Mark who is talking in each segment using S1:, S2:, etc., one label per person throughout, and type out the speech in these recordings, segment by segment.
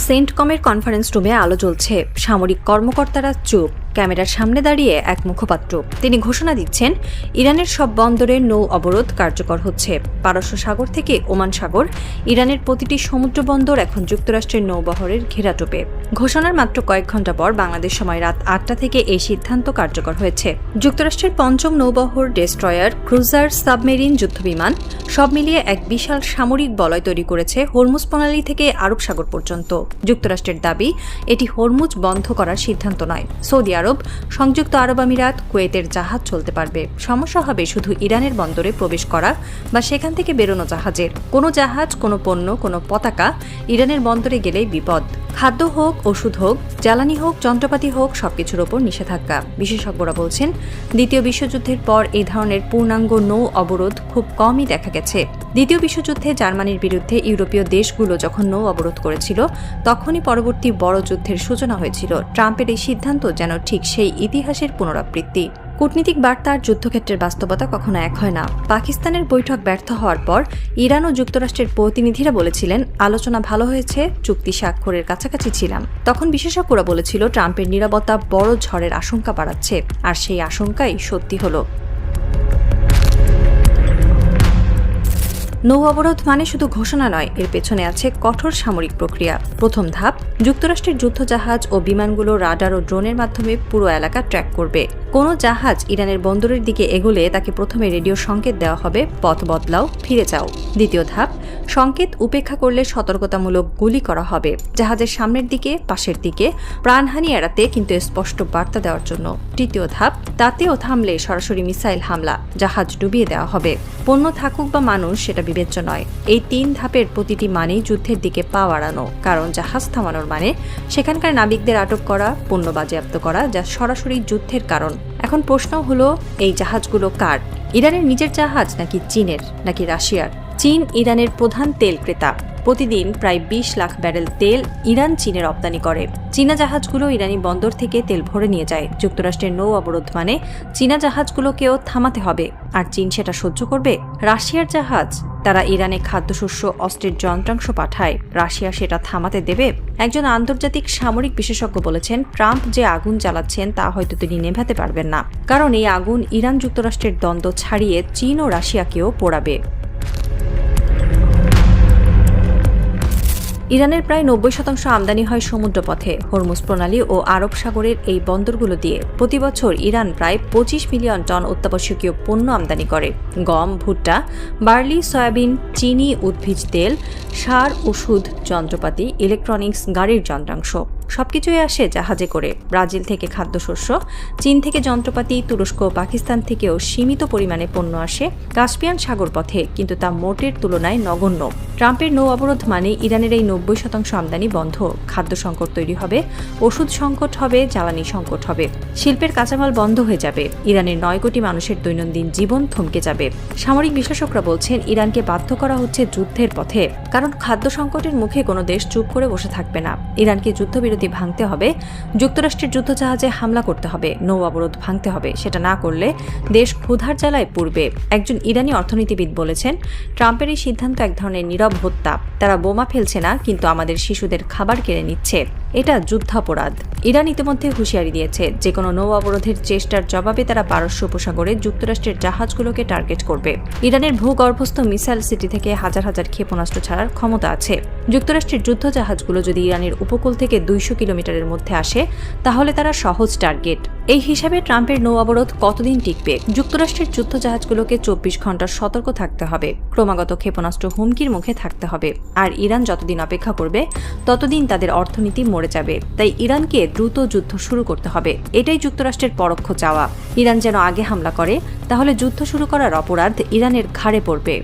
S1: সেন্টকমের conference রুমে আলো জ্বলছে, সামরিক কর্মকর্তারা চুপ। ক্যামেরার সামনে দাঁড়িয়ে এক মুখপাত্র, তিনি ঘোষণা দিচ্ছেন ইরানের সব বন্দরের নৌ অবরোধ কার্যকর হচ্ছে। পারস্য সাগর থেকে ওমান সাগর, ইরানের প্রতিটি সমুদ্র বন্দর এখন যুক্তরাষ্ট্রের নৌবহরের ঘেরাটোপে। ঘোষণার মাত্র কয়েক ঘণ্টা পর বাংলাদেশ সময় রাত ৮টা থেকে এই সিদ্ধান্ত কার্যকর হয়েছে। যুক্তরাষ্ট্রের পঞ্চম নৌবহর, ডেস্ট্রয়ার, ক্রুজার, সাবমেরিন, যুদ্ধবিমান সব মিলিয়ে এক বিশাল সামরিক বলয় তৈরি করেছে হরমুজ প্রণালী থেকে আরব সাগর পর্যন্ত। যুক্তরাষ্ট্রের দাবি, এটি হরমুজ বন্ধ করার সিদ্ধান্ত নয়। সৌদি আরব, সংযুক্ত আরব আমিরাত, কুয়েতের জাহাজ চলতে পারবে। সমস্যা হবে শুধু ইরানের বন্দরে প্রবেশ করা বা সেখান থেকে বেরোনো জাহাজের। কোনো জাহাজ, কোনো পণ্য, কোনো পতাকা ইরানের বন্দরে গেলেই বিপদ। খাদ্য হোক, ওষুধ হোক, জ্বালানি হোক, যন্ত্রপাতি হোক, সবকিছুর ওপর নিষেধাজ্ঞা। বিশেষজ্ঞরা বলছেন, দ্বিতীয় বিশ্বযুদ্ধের পর এই ধরনের পূর্ণাঙ্গ নৌ অবরোধ খুব কমই দেখা গেছে। দ্বিতীয় বিশ্বযুদ্ধে জার্মানির বিরুদ্ধে ইউরোপীয় দেশগুলো যখন নৌ অবরোধ করেছিল, তখনই পরবর্তী বড় যুদ্ধের সূচনা হয়েছিল। ট্রাম্পের এই সিদ্ধান্ত যেন ঠিক সেই ইতিহাসের পুনরাবৃত্তি। কূটনীতিক বার্তা আর যুদ্ধক্ষেত্রের বাস্তবতা কখনো এক হয় না। পাকিস্তানের বৈঠক ব্যর্থ হওয়ার পর ইরান ও যুক্তরাষ্ট্রের প্রতিনিধিরা বলেছিলেন, আলোচনা ভালো হয়েছে, চুক্তি স্বাক্ষরের কাছাকাছি ছিলাম। তখন বিশেষজ্ঞরা বলেছিল, ট্রাম্পের নীরবতা বড় ঝড়ের আশঙ্কা বাড়াচ্ছে। আর সেই আশঙ্কাই সত্যি হলো। নৌ অবরোধ মানে শুধু ঘোষণা নয়, এর পেছনে আছে কঠোর সামরিক প্রক্রিয়া। প্রথম ধাপ, যুক্তরাষ্ট্রের যুদ্ধজাহাজ ও বিমানগুলো রাডার ও ড্রোনের মাধ্যমে পুরো এলাকা ট্র্যাক করবে। কোনো জাহাজ ইরানের বন্দরের দিকে এগোলে তাকে প্রথমে রেডিও সংকেত দেওয়া হবে, পথ বদলাও, ফিরে যাও। দ্বিতীয় ধাপ, সংকেত উপেক্ষা করলে সতর্কতামূলক গুলি করা হবে, জাহাজের সামনের দিকে, পাশের দিকে, প্রাণহানি এড়াতে কিন্তু স্পষ্ট বার্তা দেওয়ার জন্য। তৃতীয় ধাপ, তাতেও থামলে সরাসরি মিসাইল হামলা, জাহাজ ডুবিয়ে দেওয়া হবে। পণ্য থাকুক বা মানুষ, সেটা বিবেচ্য নয়। এই ৩ ধাপের প্রতিটি মানেই যুদ্ধের দিকে পা বাড়ানো, কারণ জাহাজ থামানোর মানে সেখানকার নাবিকদের আটক করা, পণ্য বাজেয়াপ্ত করা, যা সরাসরি যুদ্ধের কারণ। এখন প্রশ্ন হলো, এই জাহাজগুলো কার? ইরানের নিজের জাহাজ, নাকি চীনের, নাকি রাশিয়ার? চীন ইরানের প্রধান তেল ক্রেতা। প্রতিদিন প্রায় ২০ লাখ ব্যারেল তেল ইরান চীনে রপ্তানি করে। চীনা জাহাজগুলো ইরানি বন্দর থেকে তেল ভরে নিয়ে যায়। যুক্তরাষ্ট্রের নৌ অবরোধ মানে চীনা জাহাজগুলোকেও থামাতে হবে। আর চীন সেটা সহ্য করবে? রাশিয়ার জাহাজ, তারা ইরানে খাদ্যশস্য, অস্ত্রের যন্ত্রাংশ পাঠায়, রাশিয়া সেটা থামাতে দেবে? একজন আন্তর্জাতিক সামরিক বিশেষজ্ঞ বলেছেন, ট্রাম্প যে আগুন জ্বালাচ্ছেন তা হয়তো তিনি নেভাতে পারবেন না, কারণ এই আগুন ইরান যুক্তরাষ্ট্রের দ্বন্দ্ব ছাড়িয়ে চীন ও রাশিয়াকেও পোড়াবে। ইরানের প্রায় ৯০% আমদানি হয় সমুদ্রপথে। হরমুজ প্রণালী ও আরব সাগরের এই বন্দরগুলো দিয়ে প্রতি বছর ইরান প্রায় ২৫ মিলিয়ন টন অত্যাবশ্যকীয় পণ্য আমদানি করে। গম, ভুট্টা, বার্লি, সয়াবিন, চিনি, উদ্ভিজ তেল, সার, ওষুধ, যন্ত্রপাতি, ইলেকট্রনিক্স, গাড়ির যন্ত্রাংশ সবকিছুই আসে জাহাজে করে। ব্রাজিল থেকে খাদ্যশস্য, চীন থেকে যন্ত্রপাতি, তুরস্ক ও পাকিস্তান থেকেও সীমিত পরিমাণে পণ্য আসে কাস্পিয়ান সাগর পথে, কিন্তু তা মোটের তুলনায় নগণ্য। ট্রাম্পের নৌ অবরোধ মানে ইরানের এই ৯০% আমদানি বন্ধ। খাদ্য সংকট তৈরি হবে, ওষুধ সংকট হবে, জ্বালানি সংকট হবে, শিল্পের কাঁচামাল বন্ধ হয়ে যাবে, ইরানের ৯ কোটি মানুষের দৈনন্দিন জীবন থমকে যাবে। সামরিক বিশেষজ্ঞরা বলছেন, ইরানকে বাধ্য করা হচ্ছে যুদ্ধের পথে, কারণ খাদ্য সংকটের মুখে কোনো দেশ চুপ করে বসে থাকবে না। ইরানকে যুদ্ধবিরতি ভাঙতে হবে, যুক্তরাষ্ট্রের যুদ্ধজাহাজে হামলা করতে হবে, নৌ অবরোধ ভাঙতে হবে। সেটা না করলে দেশ ক্ষুধার জ্বালায় পুড়বে। একজন ইরানি অর্থনীতিবিদ বলেছেন, ট্রাম্পের এই সিদ্ধান্ত এক ধরনের নীরব হত্যা। তারা বোমা ফেলছে না, কিন্তু আমাদের শিশুদের খাবার কেড়ে নিচ্ছে। এটা যুদ্ধাপরাধ। ইরান ইতিমধ্যে হুঁশিয়ারি দিয়েছে, যে কোনো নৌ অবরোধের চেষ্টার জবাবে তারা পারস্য উপসাগরে যুক্তরাষ্ট্রের জাহাজগুলোকে টার্গেট করবে। ইরানের ভূগর্ভস্থ মিসাইল সিটি থেকে হাজার হাজার ক্ষেপণাস্ত্র ছাড়ার ক্ষমতা আছে। যুক্তরাষ্ট্রের যুদ্ধজাহাজগুলো যদি ইরানের উপকূল থেকে ২০০ কিলোমিটারের মধ্যে আসে, তাহলে তারা সহজ টার্গেট। এই হিসাবে ট্রাম্পের নৌ অবরোধ কতদিন টিকবে? যুক্তরাষ্ট্রের যুদ্ধজাহাজগুলোকে ২৪ ঘন্টা সতর্ক থাকতে হবে, ক্রমাগত ক্ষেপণাস্ত্র হুমকির মুখে থাকতে হবে। আর ইরান যতদিন অপেক্ষা করবে, ততদিন তাদের অর্থনীতি মরে যাবে। তাই ইরানকে দ্রুত যুদ্ধ শুরু করতে হবে। এটাই যুক্তরাষ্ট্রের পরোক্ষ চাওয়া। ইরান যেন আগে হামলা করে, তাহলে যুদ্ধ শুরু করার অপরাধ ইরানের ঘাড়ে পড়বে।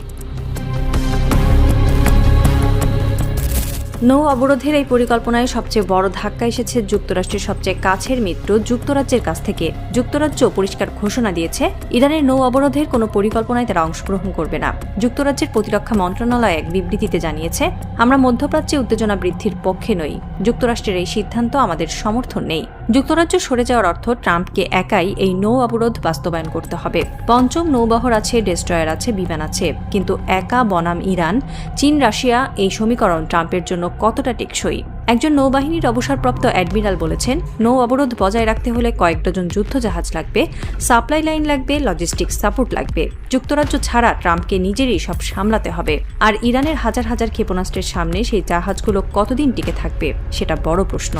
S1: নৌ অবরোধের এই পরিকল্পনায় সবচেয়ে বড় ধাক্কা এসেছে যুক্তরাষ্ট্রের সবচেয়ে কাছের মিত্র যুক্তরাজ্যের কাছ থেকে। যুক্তরাজ্য পরিষ্কার ঘোষণা দিয়েছে, ইরানের নৌ অবরোধের কোনো পরিকল্পনায় তারা অংশগ্রহণ করবে না। যুক্তরাজ্যের প্রতিরক্ষা মন্ত্রণালয় এক বিবৃতিতে জানিয়েছে, আমরা মধ্যপ্রাচ্যে উত্তেজনা বৃদ্ধির পক্ষে নই। যুক্তরাষ্ট্রের এই সিদ্ধান্ত আমাদের সমর্থন নেই। যুক্তরাজ্য সরে যাওয়ার অর্থ ট্রাম্পকে একাই এই নৌ অবরোধ বাস্তবায়ন করতে হবে। পঞ্চম নৌবহর আছে, ডেস্ট্রয়ার আছে, বিমান আছে, কিন্তু একা বনাম ইরান, চীন, রাশিয়া, এই সমীকরণ ট্রাম্পের জন্য কতটা টেকসই? একজন নৌবাহিনীর অবসরপ্রাপ্ত অ্যাডমিরাল বলেছেন, নৌ অবরোধ বজায় রাখতে হলে কয়েক ডজন যুদ্ধজাহাজ লাগবে, সাপ্লাই লাইন লাগবে, লজিস্টিক্স সাপোর্ট লাগবে। যুক্তরাজ্য ছাড়া ট্রাম্পকে নিজেরই সব সামলাতে হবে। আর ইরানের হাজার হাজার ক্ষেপণাস্ত্রের সামনে সেই জাহাজগুলো কতদিন টিকে থাকবে সেটা বড় প্রশ্ন।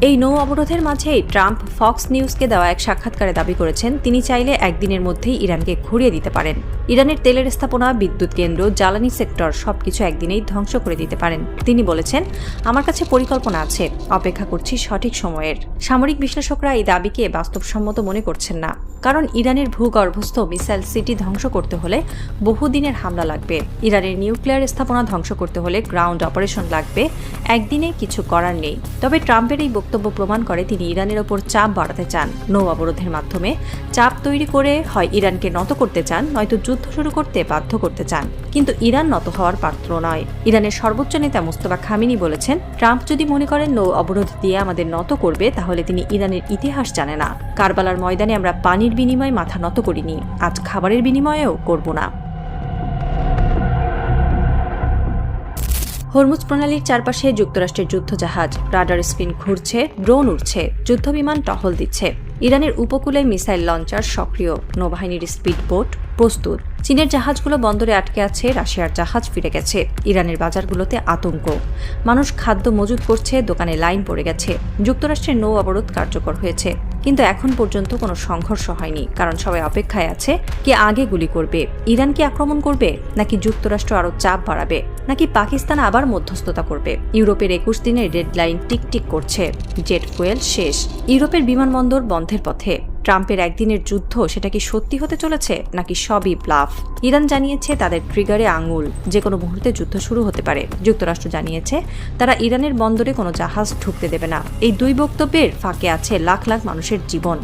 S1: এই নৌ অবরোধের মাঝেই ট্রাম্প ফক্স নিউজকে দেওয়া এক সাক্ষাৎকারে দাবি করেছেন, তিনি চাইলে একদিনের মধ্যেই ইরানকে ঘুরিয়ে দিতে পারেন। ইরানের তেলের স্থাপনা, বিদ্যুৎ কেন্দ্র, জ্বালানি সেক্টর সবকিছু একদিনেই ধ্বংস করে দিতে পারেন। তিনি বলেছেন, আমার কাছে পরিকল্পনা আছে, অপেক্ষা করছি সঠিক সময়ের। সামরিক বিশ্লেষকরা এই দাবিকে বাস্তবসম্মত মনে করছেন না, কারণ ইরানের ভূগর্ভস্থ মিসাইল সিটি ধ্বংস করতে হলে বহুদিনের হামলা লাগবে। ইরানের নিউক্লিয়ার স্থাপনা ধ্বংস করতে হলে গ্রাউন্ড অপারেশন লাগবে। একদিনে কিছু করার নেই। তবে ট্রাম্পের এই বক্তব্য প্রমাণ করে তিনি ইরানের ওপর চাপ বাড়াতে চান। নৌ অবরোধের মাধ্যমে চাপ তৈরি করে হয় ইরানকে নত করতে চান, নয়তো যুদ্ধ শুরু করতে বাধ্য করতে চান। কিন্তু ইরান নত হওয়ার পাত্র নয়। ইরানের সর্বোচ্চ নেতা মুস্তফা খামেনি বলেছেন, ট্রাম্প যদি মনে করেন নৌ অবরোধ দিয়ে আমাদের নত করবে, তাহলে তিনি ইরানের ইতিহাস জানে না। কারবালার ময়দানে আমরা পানির বিনিময়ে মাথা নত করিনি, আজ খাবারের বিনিময়েও করব না। হরমুজ প্রণালীর চারপাশে যুক্তরাষ্ট্রের যুদ্ধজাহাজ, রাডার স্ক্রিন ঘুরছে, ড্রোন উড়ছে, যুদ্ধবিমান টহল দিচ্ছে। ইরানের উপকূলে মিসাইল লঞ্চার সক্রিয়, নৌবাহিনীর স্পিড বোট প্রস্তুত। চীনের জাহাজগুলো বন্দরে আটকে আছে, রাশিয়ার জাহাজ ফিরে গেছে। ইরানের বাজারগুলোতে আতঙ্ক, মানুষ খাদ্য মজুত করছে, দোকানে লাইন পড়ে গেছে। যুক্তরাষ্ট্রের নৌ অবরোধ কার্যকর হয়েছে, কিন্তু এখন পর্যন্ত কোনো সংঘর্ষ হয়নি, কারণ সবাই অপেক্ষায় আছে কে আগে গুলি করবে। ইরান কি আক্রমণ করবে, নাকি যুক্তরাষ্ট্র আরও চাপ বাড়াবে, নাকি পাকিস্তান আবার মধ্যস্থতা করবে? ইউরোপের 21 দিনের ডেডলাইন টিকটিক করছে। জেট ফুয়েল শেষ, ইউরোপের বিমানবন্দর বন্ধের পথে। ট্রাম্পের একদিনের যুদ্ধ সেটা কি সত্যি হতে চলেছে, নাকি সবই ব্লাফ? ইরান জানিয়েছে তাদের ট্রিগারে আঙুল, যে কোনো মুহূর্তে যুদ্ধ শুরু হতে পারে। যুক্তরাষ্ট্র জানিয়েছে তারা ইরানের বন্দরে কোনো জাহাজ ঢুকতে দেবে না। এই দুই বক্তব্যের ফাঁকে আছে লাখ লাখ মানুষের জীবন,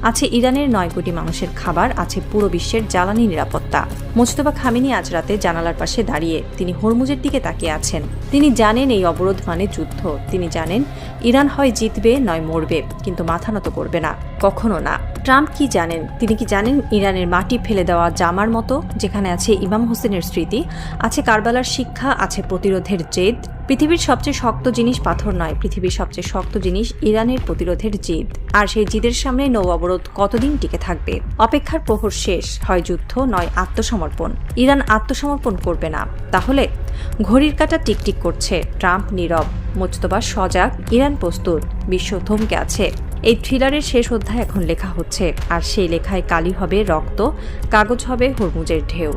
S1: আছে ইরানের 9 কোটি মানুষের খাবার, আছে পুরো বিশ্বের জ্বালানি নিরাপত্তা। মুজতবা খামেনি আজ রাতে জানালার পাশে দাঁড়িয়ে তিনি হরমুজের দিকে তাকিয়ে আছেন। তিনি জানেন এই অবরোধ মানে যুদ্ধ। তিনি জানেন ইরান হয় জিতবে নয় মরবে, কিন্তু মাথা নত করবে না, কখনো না। ট্রাম্প কি জানেন? তিনি কি জানেন ইরানের মাটি ফেলে দেওয়া জামার মতো, যেখানে আছে ইমাম হোসেনের স্মৃতি, আছে কারবালার শিক্ষা, আছে প্রতিরোধের জেদ। পৃথিবীর সবচেয়ে শক্ত জিনিস পাথর নয়, পৃথিবীর সবচেয়ে শক্ত জিনিস ইরানের প্রতিরোধের জিদ। আর সেই জিদের সামনে নৌ অবরোধ কতদিন টিকে থাকবে? অপেক্ষার প্রহর শেষ, হয় যুদ্ধ নয় আত্মসমর্পণ। ইরান আত্মসমর্পণ করবে না। তাহলে ঘড়ির কাঁটা টিকটিক করছে, ট্রাম্প নীরব, মুজতবা সজাগ, ইরান প্রস্তুত, বিশ্ব থমকে আছে। এই থ্রিলারের শেষ অধ্যায় এখন লেখা হচ্ছে, আর সেই লেখায় কালি হবে রক্ত, কাগজ হবে হরমুজের ঢেউ।